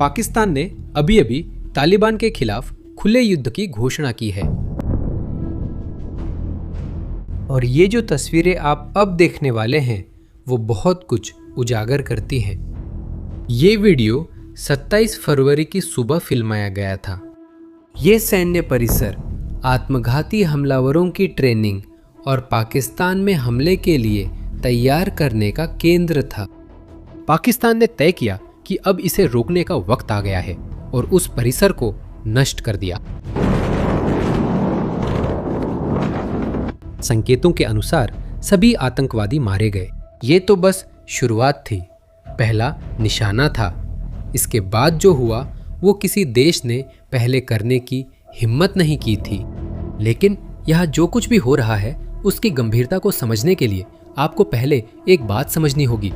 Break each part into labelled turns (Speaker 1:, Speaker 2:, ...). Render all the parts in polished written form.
Speaker 1: पाकिस्तान ने अभी अभी तालिबान के खिलाफ खुले युद्ध की घोषणा की है। और ये जो तस्वीरें आप अब देखने वाले हैं वो बहुत कुछ उजागर करती हैं। ये वीडियो 27 फरवरी की सुबह फिल्माया गया था। ये सैन्य परिसर आत्मघाती हमलावरों की ट्रेनिंग और पाकिस्तान में हमले के लिए तैयार करने का केंद्र था। पाकिस्तान ने तय किया कि अब इसे रोकने का वक्त आ गया है और उस परिसर को नष्ट कर दिया। संकेतों के अनुसार सभी आतंकवादी मारे गए। ये तो बस शुरुआत थी, पहला निशाना था। इसके बाद जो हुआ वो किसी देश ने पहले करने की हिम्मत नहीं की थी। लेकिन यहाँ जो कुछ भी हो रहा है उसकी गंभीरता को समझने के लिए आपको पहले एक बात समझनी होगी।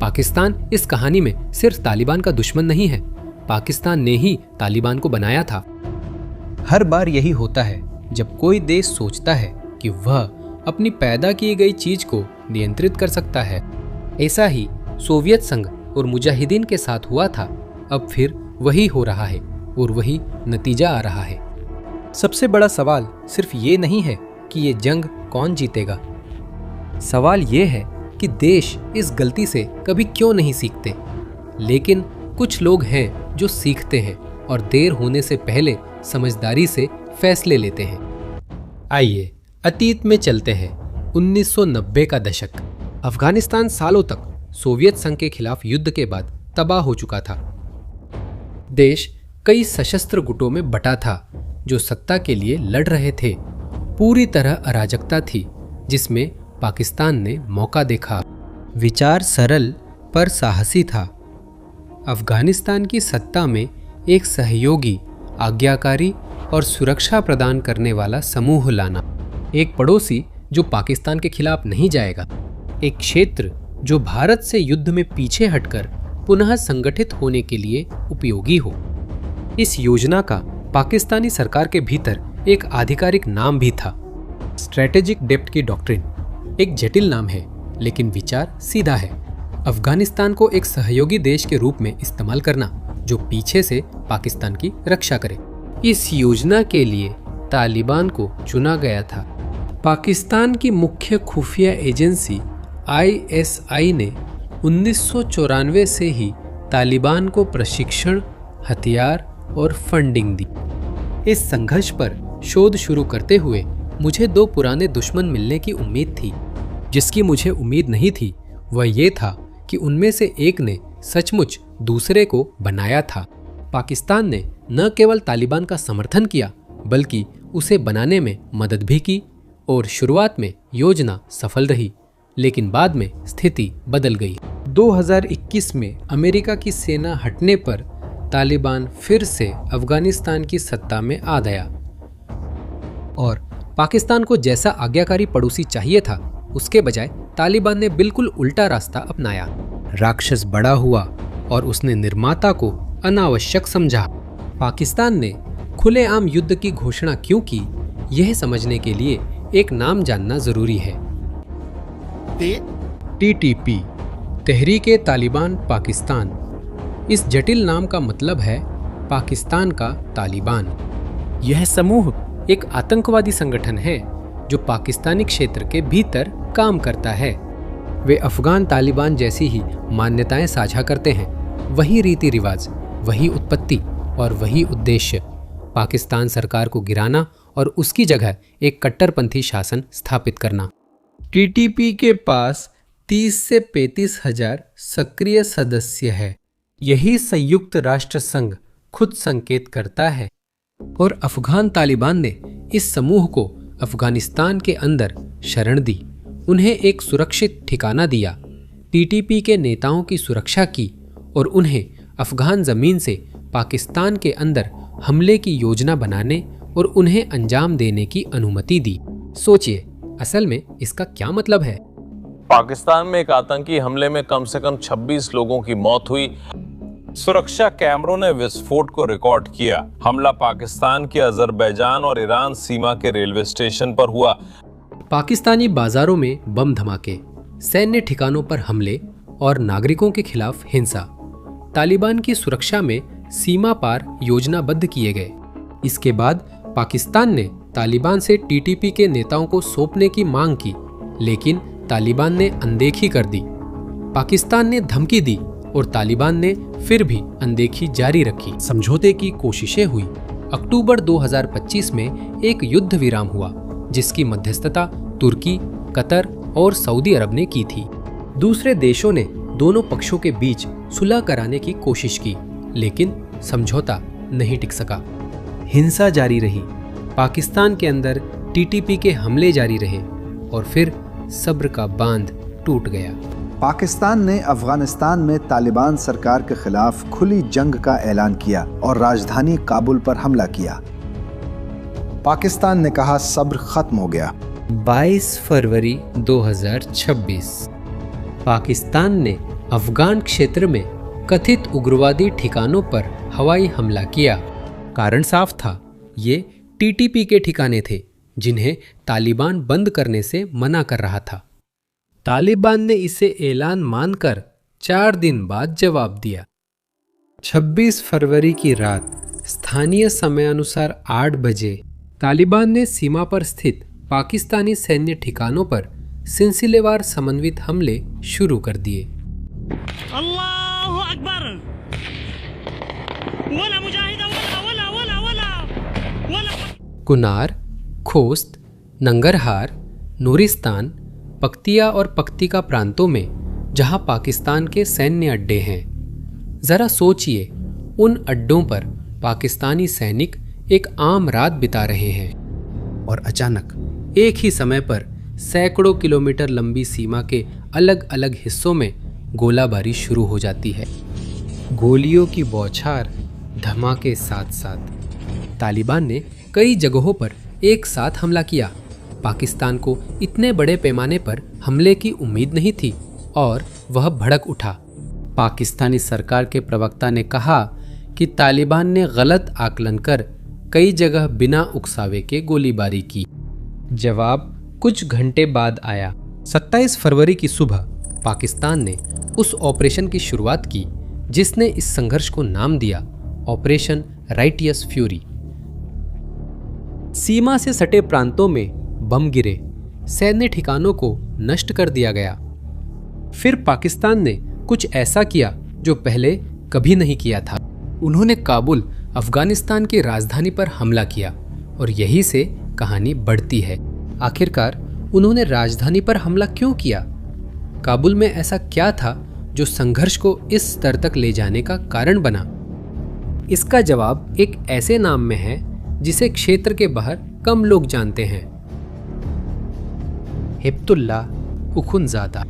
Speaker 1: पाकिस्तान इस कहानी में सिर्फ तालिबान का दुश्मन नहीं है, पाकिस्तान ने ही तालिबान को बनाया था। हर बार यही होता है जब कोई देश सोचता है कि वह अपनी पैदा की गई चीज को नियंत्रित कर सकता है। ऐसा ही सोवियत संघ और मुजाहिदीन के साथ हुआ था। अब फिर वही हो रहा है और वही नतीजा आ रहा है। सबसे बड़ा सवाल सिर्फ ये नहीं है कि ये जंग कौन जीतेगा, सवाल ये है कि देश इस गलती से कभी क्यों नहीं सीखते। लेकिन कुछ लोग हैं जो सीखते हैं और देर होने से पहले समझदारी से फैसले लेते हैं। आइए अतीत में चलते हैं। 1990 का दशक। अफगानिस्तान सालों तक सोवियत संघ के खिलाफ युद्ध के बाद तबाह हो चुका था। देश कई सशस्त्र गुटों में बटा था जो सत्ता के लिए लड़ रहे थे। पूरी तरह अराजकता थी जिसमें पाकिस्तान ने मौका देखा। विचार सरल पर साहसी था। अफगानिस्तान की सत्ता में एक सहयोगी, आज्ञाकारी और सुरक्षा प्रदान करने वाला समूह लाना। एक पड़ोसी जो पाकिस्तान के खिलाफ नहीं जाएगा। एक क्षेत्र जो भारत से युद्ध में पीछे हटकर पुनः संगठित होने के लिए उपयोगी हो। इस योजना का पाकिस्तानी सरकार के भीतर एक आधिकारिक नाम भी था, स्ट्रेटेजिक डेप्थ की डॉक्ट्रिन। एक जटिल नाम है लेकिन विचार सीधा है। अफगानिस्तान को एक सहयोगी देश के रूप में इस्तेमाल करना जो पीछे से पाकिस्तान की रक्षा करे। इस योजना के लिए तालिबान को चुना गया था। पाकिस्तान की मुख्य खुफिया एजेंसी ISI ने 1994 से ही तालिबान को प्रशिक्षण, हथियार और फंडिंग दी। इस संघर्ष पर शोध शुरू करते हुए मुझे दो पुराने दुश्मन मिलने की उम्मीद थी। जिसकी मुझे उम्मीद नहीं थी वह ये था कि उनमें से एक ने सचमुच दूसरे को बनाया था। पाकिस्तान ने न केवल तालिबान का समर्थन किया बल्कि उसे बनाने में मदद भी की और शुरुआत में योजना सफल रही, लेकिन बाद में स्थिति बदल गई। 2021 में अमेरिका की सेना हटने पर तालिबान फिर से अफगानिस्तान की सत्ता में आ गया और पाकिस्तान को जैसा आज्ञाकारी पड़ोसी चाहिए था उसके बजाय तालिबान ने बिल्कुल उल्टा रास्ता अपनाया। राक्षस बड़ा हुआ और उसने निर्माता को अनावश्यक समझा। पाकिस्तान ने खुलेआम युद्ध की घोषणा क्यों की, यह समझने के लिए एक नाम जानना जरूरी है। TTP, तहरीक तालिबान पाकिस्तान। इस जटिल नाम का मतलब है पाकिस्तान का तालिबान। यह समूह एक आतंकवादी संगठन है जो पाकिस्तानी क्षेत्र के भीतर काम करता है। वे अफगान तालिबान जैसी ही मान्यताएं साझा करते हैं, वही रीति रिवाज, वही उत्पत्ति और वही उद्देश्य, पाकिस्तान सरकार को गिराना और उसकी जगह एक कट्टरपंथी शासन स्थापित करना। TTP के पास 30 से 35 हजार सक्रिय सदस्य है। यही संयुक्त राष्ट्र संघ खुद संकेत करता है और अफगान तालिबान ने इस समूह को अफगानिस्तान के अंदर शरण दी, उन्हें एक सुरक्षित ठिकाना दिया, TTP के नेताओं की सुरक्षा की और उन्हें अफगान जमीन से पाकिस्तान के अंदर हमले की योजना बनाने और उन्हें अंजाम देने की अनुमति दी। सोचिए, असल में इसका क्या मतलब है?
Speaker 2: पाकिस्तान में एक आतंकी हमले में कम से कम 26 लोगों की मौत हुई। सुरक्षा कैमरों ने विस्फोट को रिकॉर्ड किया। हमला पाकिस्तान के अजरबैजान और ईरान सीमा के रेलवे स्टेशन पर हुआ।
Speaker 1: पाकिस्तानी बाजारों में बम धमाके, सैन्य ठिकानों पर हमले और नागरिकों के खिलाफ हिंसा। तालिबान की सुरक्षा में सीमा पार योजनाबद्ध किए गए। इसके बाद पाकिस्तान ने तालिबान से टीटीपी के नेताओं को सौंपने की मांग की, लेकिन तालिबान ने अनदेखी कर दी। पाकिस्तान ने धमकी दी और तालिबान ने फिर भी अनदेखी जारी रखी। समझौते की कोशिशें हुई। अक्टूबर 2025 में एक युद्ध विराम हुआ, जिसकी मध्यस्थता तुर्की, कतर और सऊदी अरब ने की थी। दूसरे देशों ने दोनों पक्षों के बीच सुलह कराने की कोशिश की, लेकिन समझौता नहीं टिक सका। हिंसा जारी रही, पाकिस्तान के अंदर टीटीपी के हमले जारी रहे और फिर सब्र का बांध टूट गया।
Speaker 3: पाकिस्तान ने अफगानिस्तान में तालिबान सरकार के खिलाफ खुली जंग का ऐलान किया और राजधानी काबुल पर हमला किया। पाकिस्तान ने कहा सब्र खत्म हो गया।
Speaker 1: 22 फरवरी 2026 पाकिस्तान ने अफगान क्षेत्र में कथित उग्रवादी ठिकानों पर हवाई हमला किया। कारण साफ था, ये टीटीपी के ठिकाने थे जिन्हें तालिबान बंद करने से मना कर रहा था। तालिबान ने इसे ऐलान मानकर 4 दिन बाद जवाब दिया। 26 फरवरी की रात स्थानीय समयानुसार 8 बजे तालिबान ने सीमा पर स्थित पाकिस्तानी सैन्य ठिकानों पर सिलसिलेवार समन्वित हमले शुरू कर दिए।
Speaker 4: अल्लाहु अकबर। वला मुजाहिद वला वला वला वला वला।
Speaker 1: कुनार, खोस्त, नंगरहार, नूरिस्तान, पख्तिया और पख्तिका प्रांतों में जहां पाकिस्तान के सैन्य अड्डे हैं। जरा सोचिए, उन अड्डों पर पाकिस्तानी सैनिक एक आम रात बिता रहे हैं और अचानक एक ही समय पर सैकड़ों किलोमीटर लंबी सीमा के अलग अलग हिस्सों में गोलाबारी शुरू हो जाती है। गोलियों की बौछार, धमाके साथ साथ। तालिबान ने कई जगहों पर एक साथ हमला किया। पाकिस्तान को इतने बड़े पैमाने पर हमले की उम्मीद नहीं थी और वह भड़क उठा। पाकिस्तानी सरकार के प्रवक्ता ने कहा कि तालिबान ने गलत आकलन कर कई जगह बिना उकसावे के गोलीबारी की। जवाब कुछ घंटे बाद आया। 27 फरवरी की सुबह पाकिस्तान ने उस ऑपरेशन की शुरुआत की जिसने इस संघर्ष को नाम दिया ऑपरेशन राइटियस फ्यूरी। सीमा से सटे प्रांतों में बम गिरे, सैन्य ठिकानों को नष्ट कर दिया गया। फिर पाकिस्तान ने कुछ ऐसा किया जो पहले कभी नहीं किया था। उन्होंने काबुल, अफगानिस्तान की राजधानी पर हमला किया और यहीं से कहानी बढ़ती है। आखिरकार उन्होंने राजधानी पर हमला क्यों किया? काबुल में ऐसा क्या था जो संघर्ष को इस स्तर तक ले जाने का कारण बना? इसका जवाब एक ऐसे नाम में है जिसे क्षेत्र के बाहर कम लोग जानते हैं। हिब्तुल्लाह अखुंज़ादा।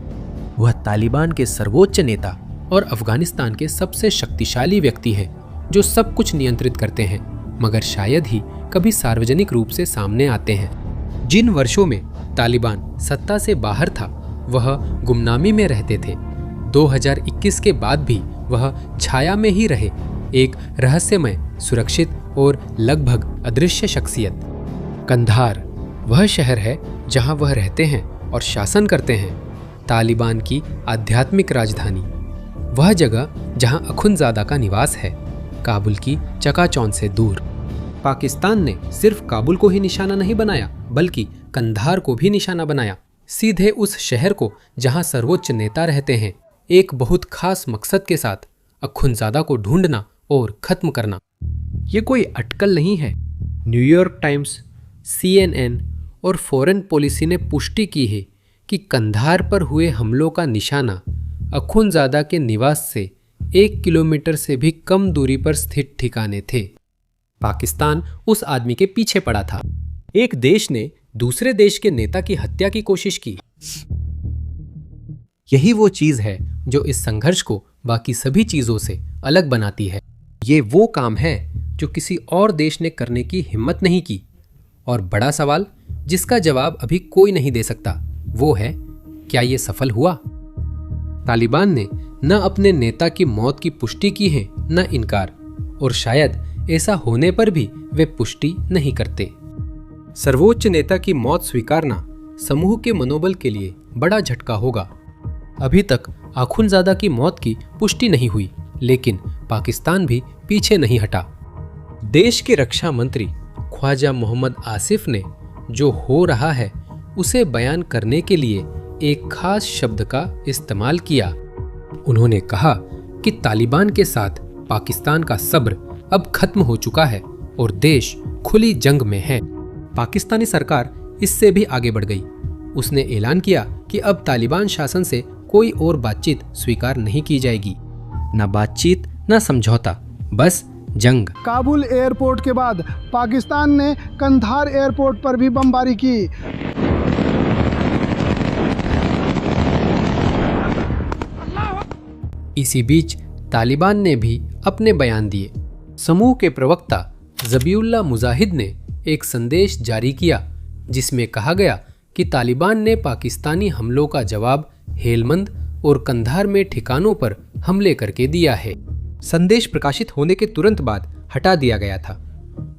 Speaker 1: वह तालिबान के सर्वोच्च नेता और अफगानिस्तान के सबसे शक्तिशाली व्यक्ति हैं जो सब कुछ नियंत्रित करते हैं, मगर शायद ही कभी सार्वजनिक रूप से सामने आते हैं। जिन वर्षों में तालिबान सत्ता से बाहर था, वह गुमनामी में रहते थे। 2021 के बाद भी वह छाया में ही रहे, एक रहस्यमय, सुरक्षित और लगभग अदृश्य शख्सियत। कंधार वह शहर है जहां वह रहते हैं और शासन करते हैं, तालिबान की आध्यात्मिक राजधानी। वह जगह जहां अखुंज़ादा का निवास है, काबुल की चकाचौंध से दूर। पाकिस्तान ने सिर्फ काबुल को ही निशाना नहीं बनाया, बल्कि कंधार को भी निशाना बनाया, सीधे उस शहर को जहां सर्वोच्च नेता रहते हैं, एक बहुत खास मकसद के साथ, अखुंज़ादा को ढूंढना और खत्म करना। ये कोई अटकल नहीं है। न्यूयॉर्क टाइम्स, CNN और फॉरेन पॉलिसी ने पुष्टि की है कि कंधार पर हुए हमलों का निशाना अखुंज़ादा के निवास से 1 किलोमीटर से भी कम दूरी पर स्थित ठिकाने थे। पाकिस्तान उस आदमी के पीछे पड़ा था। एक देश ने दूसरे देश के नेता की हत्या की कोशिश की। यही वो चीज है जो इस संघर्ष को बाकी सभी चीजों से अलग बनाती है। ये वो काम है जो किसी और देश ने करने की हिम्मत नहीं की। और बड़ा सवाल जिसका जवाब अभी कोई नहीं दे सकता, वो है क्या ये सफल हुआ? तालिबान ने न अपने नेता की मौत की पुष्टि की है, न इनकार, और शायद ऐसा होने पर भी वे पुष्टि नहीं करते। सर्वोच्च नेता की मौत स्वीकारना समूह के मनोबल के लिए बड़ा झटका होगा। अभी तक अखुंज़ादा की मौत की पुष्टि नहीं हुई, लेकिन पाकिस्तान भी पीछे नहीं हटा। देश के रक्षा मंत्री ख्वाजा मोहम्मद आसिफ ने जो हो रहा है उसे बयान करने के लिए एक खास शब्द का इस्तेमाल किया। उन्होंने कहा कि तालिबान के साथ पाकिस्तान का सब्र अब खत्म हो चुका है और देश खुली जंग में है। पाकिस्तानी सरकार इससे भी आगे बढ़ गई। उसने ऐलान किया कि अब तालिबान शासन से कोई और बातचीत स्वीकार नहीं की जाएगी। न बातचीत न समझौता, बस जंग।
Speaker 5: काबुल एयरपोर्ट के बाद पाकिस्तान ने कंधार एयरपोर्ट पर भी बमबारी की।
Speaker 1: इसी बीच तालिबान ने भी अपने बयान दिए। समूह के प्रवक्ता ज़बीउल्लाह मुजाहिद ने एक संदेश जारी किया जिसमें कहा गया कि तालिबान ने पाकिस्तानी हमलों का जवाब हेलमंद और कंधार में ठिकानों पर हमले करके दिया है। संदेश प्रकाशित होने के तुरंत बाद हटा दिया गया था।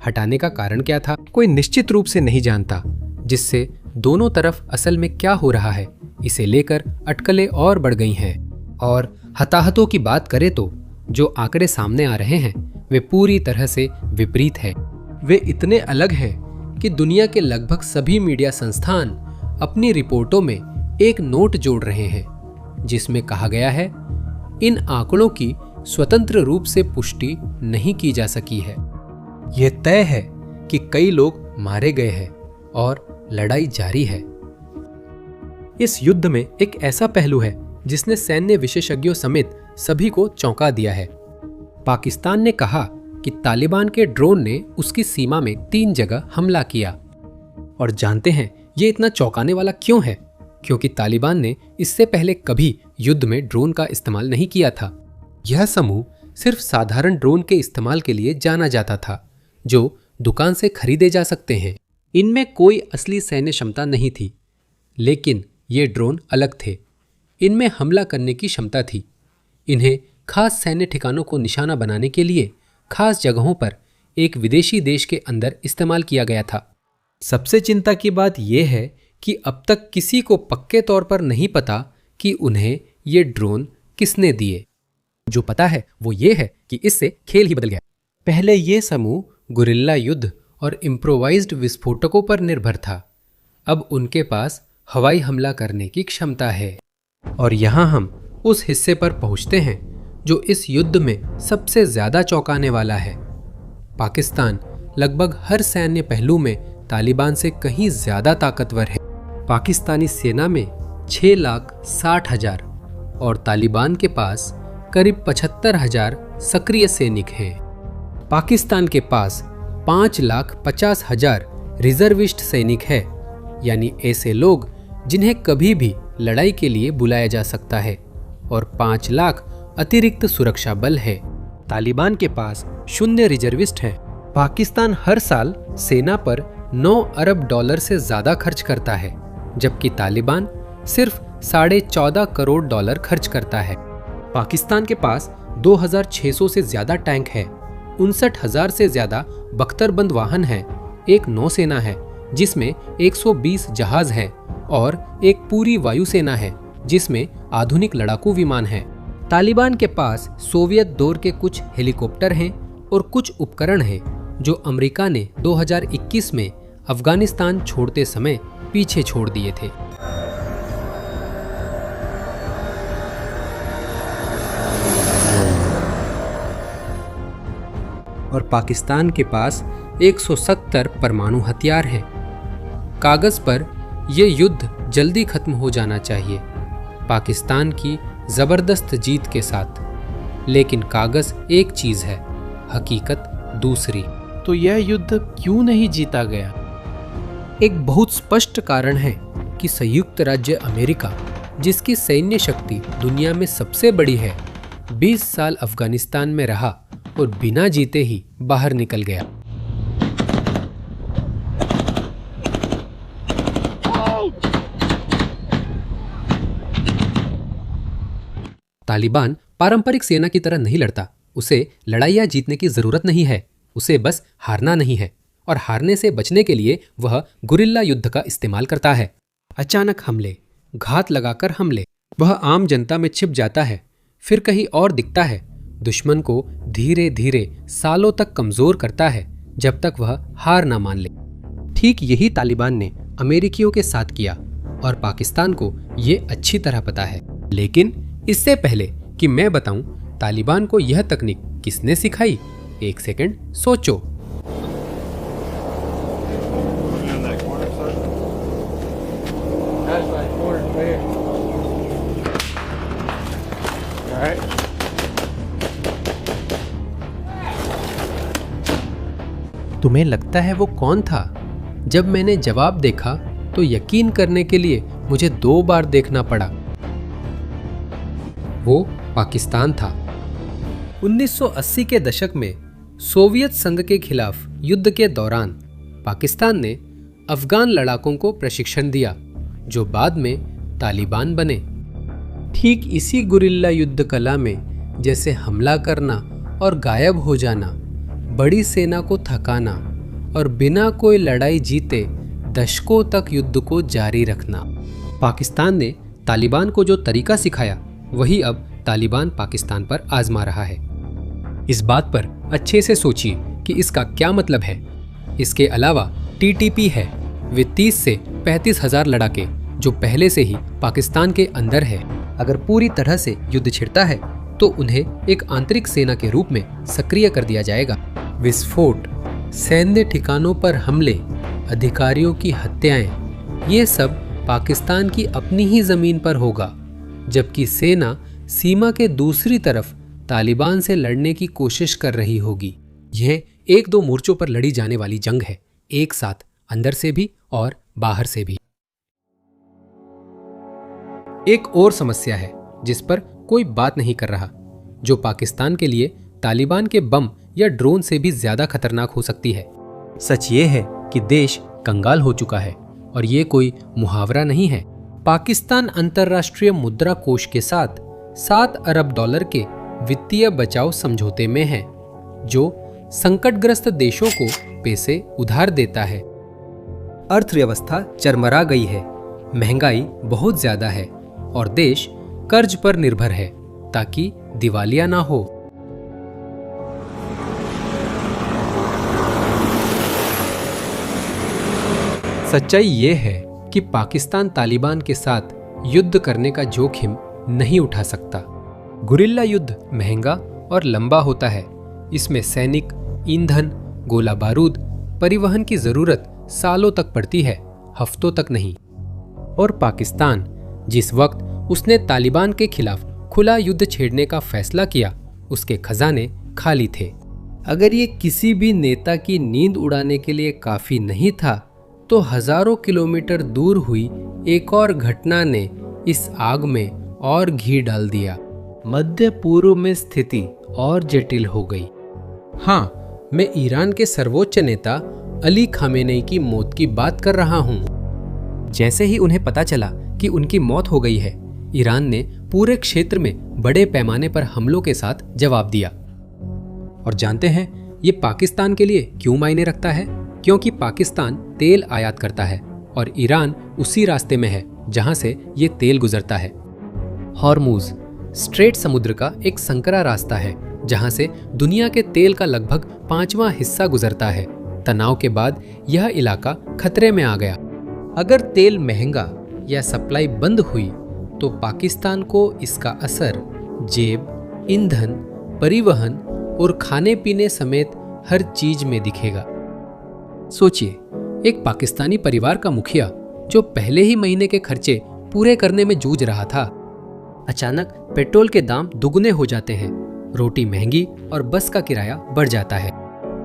Speaker 1: हटाने का कारण क्या था, कोई निश्चित रूप से नहीं जानता, जिससे दोनों तरफ असल में क्या हो रहा है इसे लेकर अटकलें और बढ़ गई हैं। और हताहतों की बात करें तो जो आंकड़े सामने आ रहे हैं वे पूरी तरह से विपरीत हैं। वे इतने अलग हैं कि दुनिया के लगभग सभी मीडिया संस्थान अपनी रिपोर्टों में एक नोट जोड़ रहे हैं जिसमें कहा गया है, इन आंकड़ों की स्वतंत्र रूप से पुष्टि नहीं की जा सकी है। यह तय है कि कई लोग मारे गए हैं और लड़ाई जारी है। इस युद्ध में एक ऐसा पहलू है जिसने सैन्य विशेषज्ञों समेत सभी को चौंका दिया है। पाकिस्तान ने कहा कि तालिबान के ड्रोन ने उसकी सीमा में 3 जगह हमला किया। और जानते हैं ये इतना चौंकाने वाला क्यों है? क्योंकि तालिबान ने इससे पहले कभी युद्ध में ड्रोन का इस्तेमाल नहीं किया था। यह समूह सिर्फ साधारण ड्रोन के इस्तेमाल के लिए जाना जाता था जो दुकान से खरीदे जा सकते हैं। इनमें कोई असली सैन्य क्षमता नहीं थी, लेकिन ये ड्रोन अलग थे। इनमें हमला करने की क्षमता थी। इन्हें खास सैन्य ठिकानों को निशाना बनाने के लिए खास जगहों पर एक विदेशी देश के अंदर इस्तेमाल किया गया था। सबसे चिंता की बात यह है कि अब तक किसी को पक्के तौर पर नहीं पता कि उन्हें ये ड्रोन किसने दिए। जो पता है वो ये है कि इससे खेल ही बदल गया। पहले ये समूह गुरिल्ला युद्ध और इम्प्रोवाइज्ड विस्फोटकों पर निर्भर था। अब उनके पास हवाई हमला करने की क्षमता है। और यहाँ हम उस हिस्से पर पहुँचते हैं जो इस युद्ध में सबसे ज्यादा चौंकाने वाला है। पाकिस्तान लगभग हर सैन्य पहलू में तालिबान से कहीं ज्यादा ताकतवर है। पाकिस्तानी सेना में 6,60,000 और तालिबान के पास करीब 75,000 सक्रिय सैनिक हैं। पाकिस्तान के पास 5,50,000 रिजर्विस्ट सैनिक है, यानी ऐसे लोग जिन्हें कभी भी लड़ाई के लिए बुलाया जा सकता है, और 5 लाख अतिरिक्त सुरक्षा बल है। तालिबान के पास 0 रिजर्विस्ट हैं। पाकिस्तान हर साल सेना पर $9 अरब से ज्यादा खर्च करता है, जबकि तालिबान सिर्फ $14.5 करोड़ खर्च करता है। पाकिस्तान के पास 2,600 से ज्यादा टैंक है, 59,000 से ज्यादा बख्तरबंद वाहन हैं, एक नौसेना है जिसमें 120 जहाज हैं और एक पूरी वायुसेना है जिसमें आधुनिक लड़ाकू विमान हैं। तालिबान के पास सोवियत दौर के कुछ हेलीकॉप्टर हैं और कुछ उपकरण हैं जो अमेरिका ने 2021 में अफगानिस्तान छोड़ते समय पीछे छोड़ दिए थे। और पाकिस्तान के पास 170 परमाणु हथियार हैं। कागज पर यह युद्ध जल्दी खत्म हो जाना चाहिए, पाकिस्तान की जबरदस्त जीत के साथ। लेकिन कागज एक चीज है, हकीकत दूसरी। तो यह युद्ध क्यों नहीं जीता गया? एक बहुत स्पष्ट कारण है कि संयुक्त राज्य अमेरिका, जिसकी सैन्य शक्ति दुनिया में सबसे बड़ी है, 20 साल अफगानिस्तान में रहा और बिना जीते ही बाहर निकल गया। तालिबान पारंपरिक सेना की तरह नहीं लड़ता। उसे लड़ाइयाँ जीतने की जरूरत नहीं है, उसे बस हारना नहीं है, और हारने से बचने के लिए वह गुरिल्ला युद्ध का इस्तेमाल करता है। अचानक हमले, घात लगाकर हमले। वह आम जनता में छिप जाता है, फिर कहीं और दिखता है दुश्मन को धीरे धीरे सालों तक कमजोर करता है जब तक वह हार ना मान ले। ठीक यही तालिबान ने अमेरिकियों के साथ किया और पाकिस्तान को ये अच्छी तरह पता है। लेकिन इससे पहले कि मैं बताऊं तालिबान को यह तकनीक किसने सिखाई, एक सेकंड सोचो। तुम्हें लगता है वो कौन था? जब मैंने जवाब देखा तो यकीन करने के लिए मुझे 2 बार देखना पड़ा। वो पाकिस्तान था। 1980 के दशक में सोवियत संघ के खिलाफ युद्ध के दौरान पाकिस्तान ने अफगान लड़ाकों को प्रशिक्षण दिया जो बाद में तालिबान बने। ठीक इसी गुरिल्ला युद्ध कला में जैसे हमला करना और गायब हो जाना, बड़ी सेना को थकाना और बिना कोई लड़ाई जीते दशकों तक युद्ध को जारी रखना, पाकिस्तान ने तालिबान को जो तरीका सिखाया वही अब तालिबान पाकिस्तान पर आजमा रहा है। इस बात पर अच्छे से सोचिए कि इसका क्या मतलब है। इसके अलावा टीटीपी है, वे 30 से 35 हजार लड़ाके जो पहले से ही पाकिस्तान के अंदर है। अगर पूरी तरह से युद्ध छिड़ता है तो उन्हें एक आंतरिक सेना के रूप में सक्रिय कर दिया जाएगा। विस्फोट, सैन्य ठिकानों पर हमले, अधिकारियों की हत्याएं, ये सब पाकिस्तान की अपनी ही जमीन पर होगा, जबकि सेना सीमा के दूसरी तरफ तालिबान से लड़ने की कोशिश कर रही होगी। यह 1-2 मोर्चों पर लड़ी जाने वाली जंग है, एक साथ, अंदर से भी और बाहर से भी। एक और समस्या है जिस पर कोई बात नहीं कर रहा, जो पाकिस्तान के लिए तालिबान के बम या ड्रोन से भी ज्यादा खतरनाक हो सकती है। सच ये है कि देश कंगाल हो चुका है और ये कोई मुहावरा नहीं है। पाकिस्तान अंतर्राष्ट्रीय मुद्रा कोष के साथ $7 अरब के वित्तीय बचाव समझौते में है, जो संकटग्रस्त देशों को पैसे उधार देता है। अर्थव्यवस्था चरमरा गई है, महंगाई बहुत ज्यादा है और देश कर्ज पर निर्भर है ताकि दिवालिया ना हो। सच्चाई ये है कि पाकिस्तान तालिबान के साथ युद्ध करने का जोखिम नहीं उठा सकता। गुरिल्ला युद्ध महंगा और लंबा होता है। इसमें सैनिक, ईंधन, गोला बारूद, परिवहन की जरूरत सालों तक पड़ती है, हफ्तों तक नहीं। और पाकिस्तान जिस वक्त उसने तालिबान के खिलाफ खुला युद्ध छेड़ने का फैसला किया, उसके खजाने खाली थे। अगर ये किसी भी नेता की नींद उड़ाने के लिए काफी नहीं था, तो हजारों किलोमीटर दूर हुई एक और घटना ने इस आग में और घी डाल दिया। मध्य पूर्व में स्थिति और जटिल हो गई। हाँ, मैं ईरान के सर्वोच्च नेता अली खामेनेई की मौत की बात कर रहा हूँ। जैसे ही उन्हें पता चला कि उनकी मौत हो गई है, ईरान ने पूरे क्षेत्र में बड़े पैमाने पर हमलों के साथ जवाब दिया। और जानते हैं ये पाकिस्तान के लिए क्यों मायने रखता है? क्योंकि पाकिस्तान तेल आयात करता है और ईरान उसी रास्ते में है जहां से ये तेल गुजरता है। हॉर्मुज स्ट्रेट समुद्र का एक संकरा रास्ता है जहां से दुनिया के तेल का लगभग 5वां हिस्सा गुजरता है। तनाव के बाद यह इलाका खतरे में आ गया। अगर तेल महंगा या सप्लाई बंद हुई तो पाकिस्तान को इसका असर जेब, ईंधन, परिवहन और खाने पीने समेत हर चीज में दिखेगा। सोचिए, एक पाकिस्तानी परिवार का मुखिया जो पहले ही महीने के खर्चे पूरे करने में जूझ रहा था, अचानक पेट्रोल के दाम दुगने हो जाते हैं, रोटी महंगी और बस का किराया बढ़ जाता है।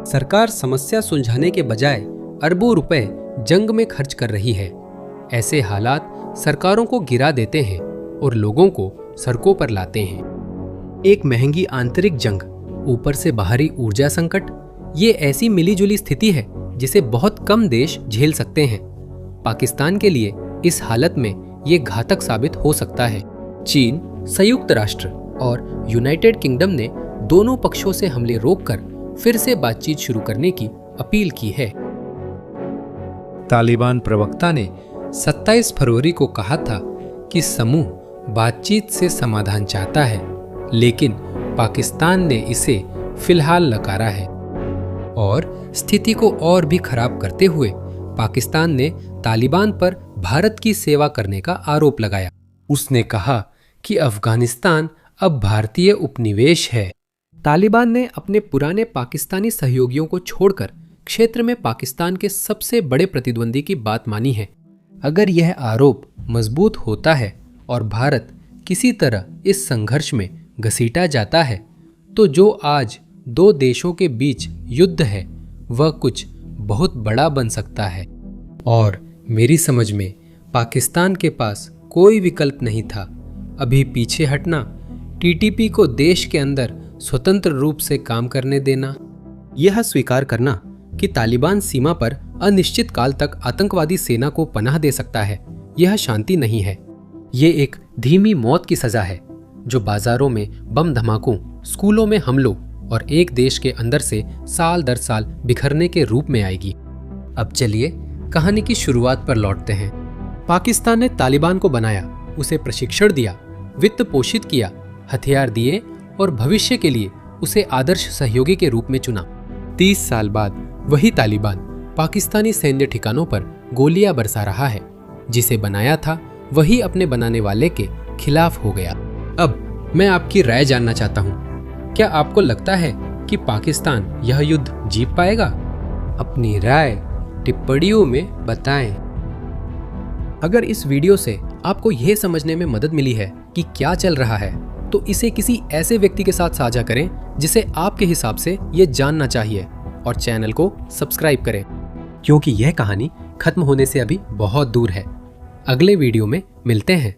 Speaker 1: सरकार समस्या सुलझाने के बजाय अरबों रुपए जंग में खर्च कर रही है। ऐसे हालात सरकारों को गिरा देते हैं और लोगों को सड़कों पर लाते हैं। एक महंगी आंतरिक जंग, ऊपर से बाहरी ऊर्जा संकट, ये ऐसी मिलीजुली स्थिति है जिसे बहुत कम देश झेल सकते हैं। पाकिस्तान के लिए इस हालत में ये घातक साबित हो सकता है। चीन, संयुक्त राष्ट्र और यूनाइटेड किंगडम ने दोनों पक्षों से हमले रोककर फिर से बातचीत शुरू करने की अपील की है। तालिबान प्रवक्ता ने 27 फरवरी को कहा था कि समूह बातचीत से समाधान चाहता है, लेकिन पाकिस्तान ने इसे फिलहाल नकारा है और स्थिति को और भी खराब करते हुए पाकिस्तान ने तालिबान पर भारत की सेवा करने का आरोप लगाया। उसने कहा कि अफगानिस्तान अब भारतीय उपनिवेश है। तालिबान ने अपने पुराने पाकिस्तानी सहयोगियों को छोड़कर क्षेत्र में पाकिस्तान के सबसे बड़े प्रतिद्वंदी की बात मानी है। अगर यह आरोप मजबूत होता है और भारत किसी तरह इस संघर्ष में घसीटा जाता है तो जो आज दो देशों के बीच युद्ध है वह कुछ बहुत बड़ा बन सकता है। और मेरी समझ में पाकिस्तान के पास कोई विकल्प नहीं था। अभी पीछे हटना, टीटीपी को देश के अंदर स्वतंत्र रूप से काम करने देना, यह स्वीकार करना कि तालिबान सीमा पर अनिश्चित काल तक आतंकवादी सेना को पनाह दे सकता है, यह शांति नहीं है। ये एक धीमी मौत की सजा है जो बाजारों में बम धमाकों, स्कूलों में हमलों और एक देश के अंदर से साल दर साल बिखरने के रूप में आएगी। अब चलिए कहानी की शुरुआत पर लौटते हैं। पाकिस्तान ने तालिबान को बनाया, उसे प्रशिक्षण दिया, वित्त पोषित किया, हथियार दिए और भविष्य के लिए उसे आदर्श सहयोगी के रूप में चुना। 30 साल बाद वही तालिबान पाकिस्तानी सैन्य ठिकानों पर गोलियां बरसा रहा है। जिसे बनाया था वही अपने बनाने वाले के खिलाफ हो गया। अब मैं आपकी राय जानना चाहता हूँ, क्या आपको लगता है कि पाकिस्तान यह युद्ध जीत पाएगा? अपनी राय टिप्पणियों में बताएं। अगर इस वीडियो से आपको यह समझने में मदद मिली है कि क्या चल रहा है तो इसे किसी ऐसे व्यक्ति के साथ साझा करें जिसे आपके हिसाब से ये जानना चाहिए और चैनल को सब्सक्राइब करें, क्योंकि यह कहानी खत्म होने से अभी बहुत दूर है। अगले वीडियो में मिलते हैं।